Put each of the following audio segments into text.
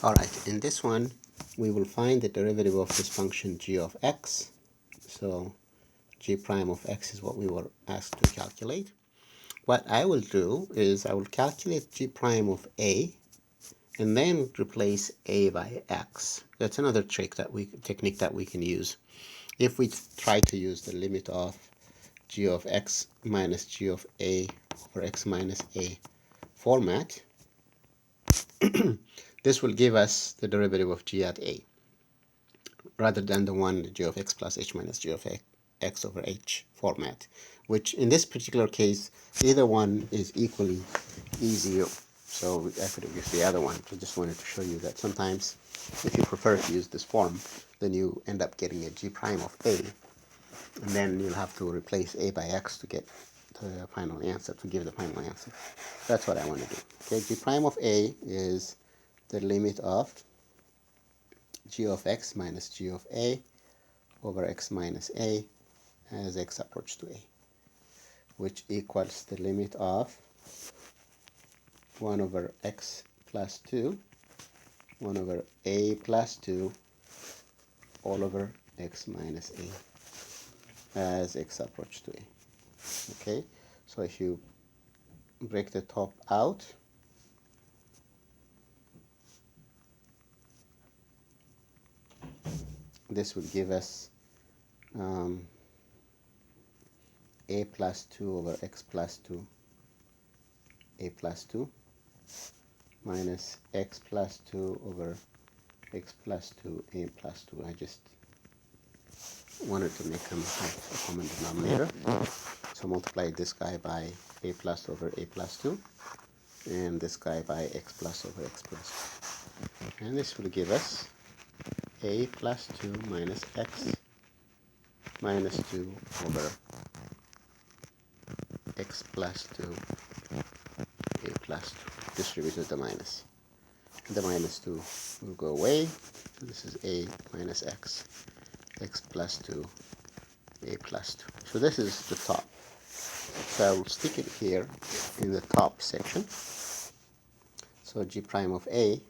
Alright, in this one we will find the derivative of this function g of x. So g prime of x is what we were asked to calculate. What I will do is I will calculate g prime of a and then replace a by x. That's another technique that we can use. If we try to use the limit of g of x minus g of a over x minus a format, this will give us the derivative of g at a, rather than the one g of x plus h minus g of x over h format, which in this particular case, either one is equally easy. So I could have used the other one. I just wanted to show you that sometimes if you prefer to use this form, then you end up getting a g prime of a, and then you'll have to replace a by x to get the final answer, to give the final answer. That's what I want to do. Okay, g prime of a is the limit of g of x minus g of a over x minus a as x approaches to a, which equals the limit of 1 over x plus 2, 1 over a plus 2, all over x minus a as x approaches to a. Okay, so if you break the top out, this will give us a plus 2 over x plus 2, a plus 2, minus x plus 2 over x plus 2, a plus 2. I just wanted to make them have a common denominator. So multiply this guy by a plus over a plus 2, and this guy by x plus over x plus 2. And this will give us a plus 2 minus x minus 2 over x plus 2, a plus 2, distributed the minus. The minus 2 will go away. This is a minus x, x plus 2, a plus 2. So this is the top. So I will stick it here in the top section. So g prime of a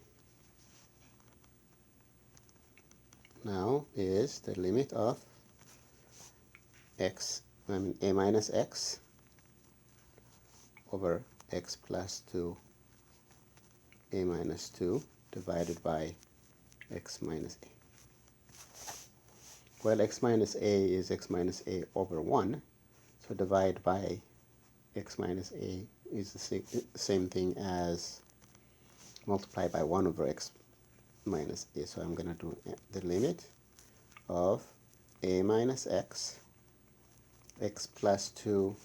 now is the limit of a minus x over x plus 2, a minus 2 divided by x minus a. Well, x minus a is x minus a over 1, so divide by x minus a is the same thing as multiply by 1 over x minus a. So I'm going to do the limit of a minus x, x plus 2,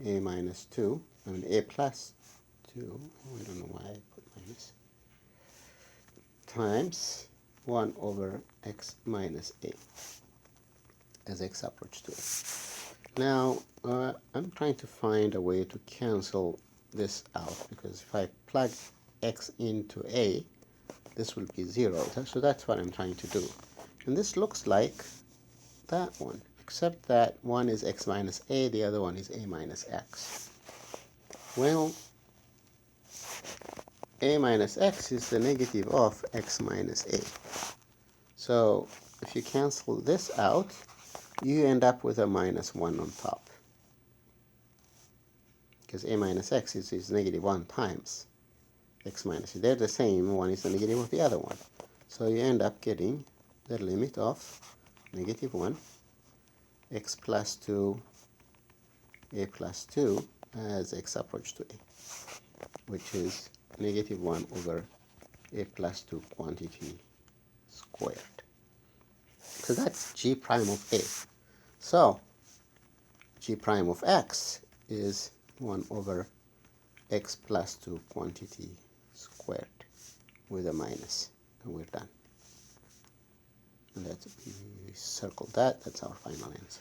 a minus 2, a plus 2, I don't know why I put minus, times 1 over x minus a as x approaches to a. Now, I'm trying to find a way to cancel this out, because if I plug x into a, this will be 0. So that's what I'm trying to do. And this looks like that one, except that one is x minus a, the other one is a minus x. Well, a minus x is the negative of x minus a. So if you cancel this out, you end up with a minus 1 on top, because a minus x is negative 1 times x minus a. They're the same. One is the negative of the other one. So you end up getting the limit of negative 1, x plus 2, a plus 2 as x approaches to a, which is negative 1 over a plus 2 quantity squared. So that's g prime of a. So g prime of x is 1 over x plus 2 quantity squared with a minus, and we're done. And we circle that. That's our final answer.